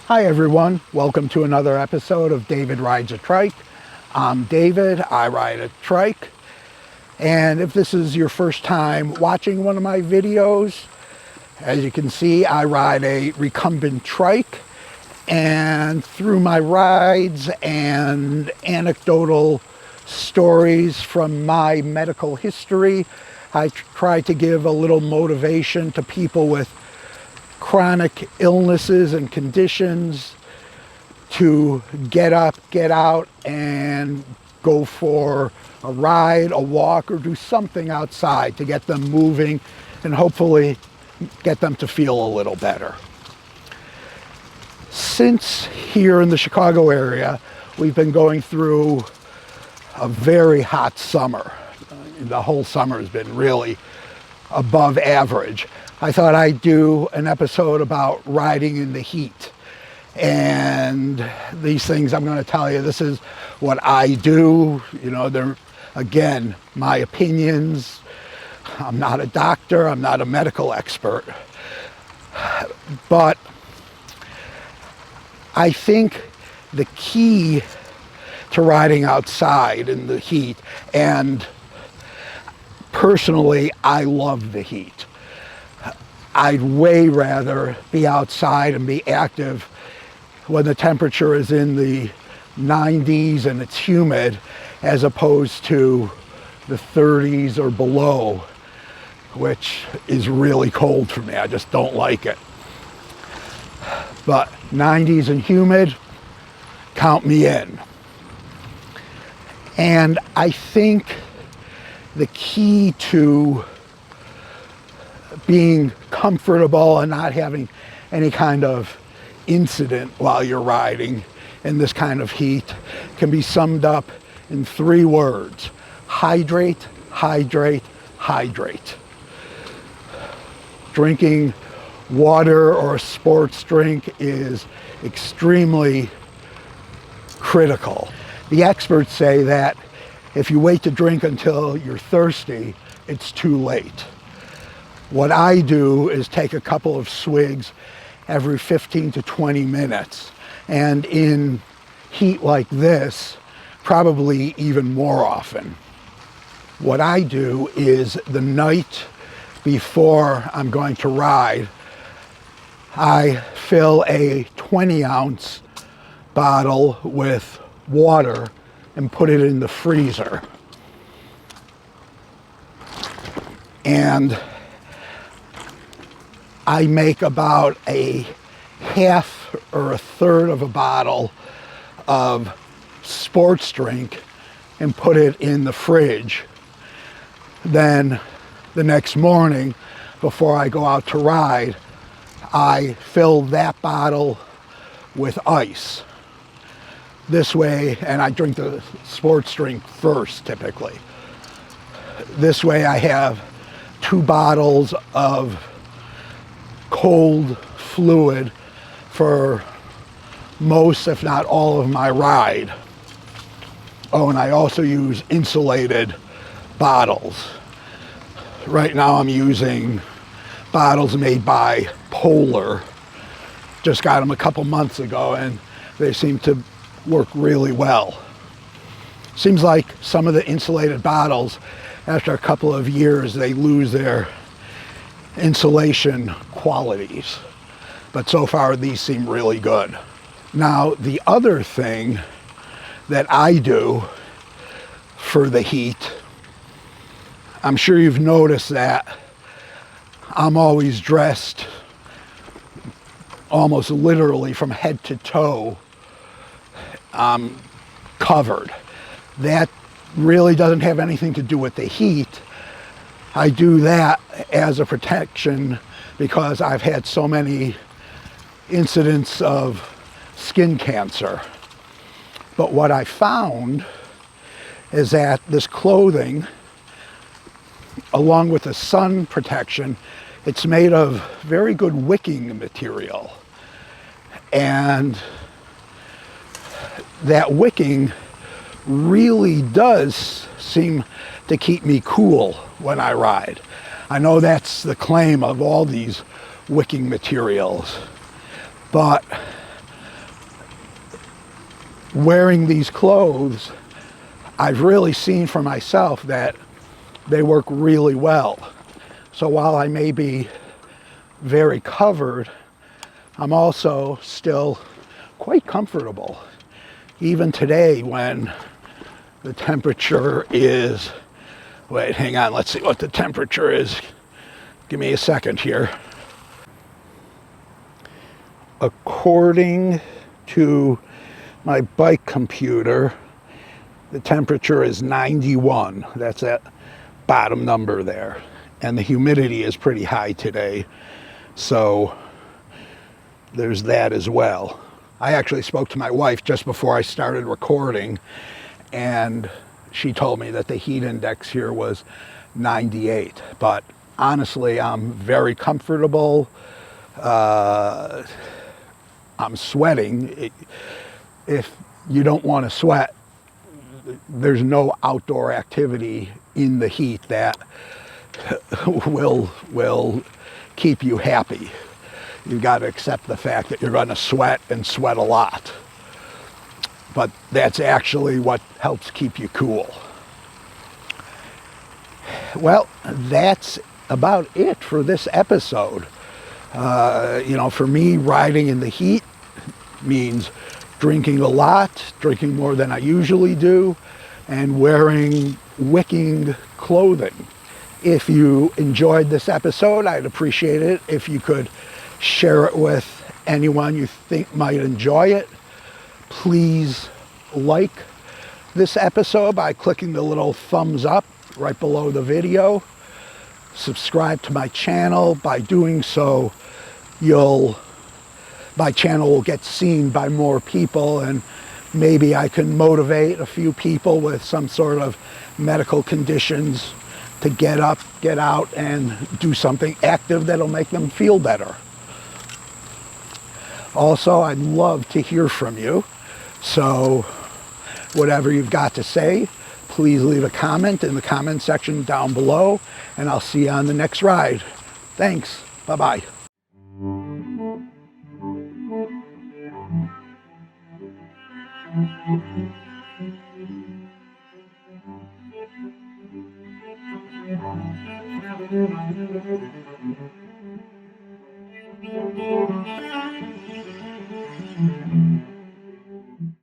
Hi everyone, welcome to another episode of David Rides a Trike. I'm David, I ride a trike, and if this is your first time watching one of my videos, as you can see, I ride a recumbent trike, and through my rides and anecdotal stories from my medical history, I try to give a little motivation to people with chronic illnesses and conditions to get up, get out, and go for a ride, a walk, or do something outside to get them moving and hopefully get them to feel a little better. Since here in the Chicago area, we've been going through a very hot summer. The whole summer has been really above average. I thought I'd do an episode about riding in the heat. And these things I'm going to tell you, this is what I do. You know, they're, again, my opinions. I'm not a doctor, I'm not a medical expert. But I think the key to riding outside in the heat, and personally, I love the heat. I'd way rather be outside and be active when the temperature is in the 90s and it's humid, as opposed to the 30s or below, which is really cold for me. I just don't like it. But 90s and humid, count me in. And I think the key to being comfortable and not having any kind of incident while you're riding in this kind of heat can be summed up in 3 words: hydrate, hydrate, hydrate. Drinking water or a sports drink is extremely critical. The experts say that if you wait to drink until you're thirsty, it's too late. What I do is take a couple of swigs every 15 to 20 minutes. And in heat like this, probably even more often. What I do is the night before I'm going to ride, I fill a 20-ounce bottle with water and put it in the freezer. And I make about a half or a third of a bottle of sports drink and put it in the fridge. Then the next morning, before I go out to ride, I fill that bottle with ice. This way, and I drink the sports drink first typically. This way I have 2 bottles of cold fluid for most, if not all, of my ride. Oh, and I also use insulated bottles. Right now I'm using bottles made by Polar. Just got them a couple months ago and they seem to work really well. Seems like some of the insulated bottles, after a couple of years, they lose their insulation qualities. But so far these seem really good. Now the other thing that I do for the heat, I'm sure you've noticed that I'm always dressed almost literally from head to toe. I'm covered. That really doesn't have anything to do with the heat. I do that as a protection because I've had so many incidents of skin cancer. But what I found is that this clothing, along with the sun protection, it's made of very good wicking material. And that wicking really does seem to keep me cool when I ride. I know that's the claim of all these wicking materials, but wearing these clothes, I've really seen for myself that they work really well. So while I may be very covered, I'm also still quite comfortable. Even today when the temperature is, wait, hang on, let's see what the temperature is. Give me a second here. According to my bike computer, the temperature is 91. That's that bottom number there. And the humidity is pretty high today. So there's that as well. I actually spoke to my wife just before I started recording, and she told me that the heat index here was 98. But honestly, I'm very comfortable. I'm sweating. If you don't want to sweat, there's no outdoor activity in the heat that will keep you happy. You've got to accept the fact that you're going to sweat and sweat a lot. But that's actually what helps keep you cool. Well, that's about it for this episode. For me, riding in the heat means drinking a lot, drinking more than I usually do, and wearing wicking clothing. If you enjoyed this episode, I'd appreciate it if you could share it with anyone you think might enjoy it. Please like this episode by clicking the little thumbs up right below the video. Subscribe to my channel. By doing so, my channel will get seen by more people, and maybe I can motivate a few people with some sort of medical conditions to get up, get out, and do something active that'll make them feel better. Also, I'd love to hear from you. So whatever you've got to say, please leave a comment in the comment section down below, and I'll see you on the next ride. Thanks. Bye-bye.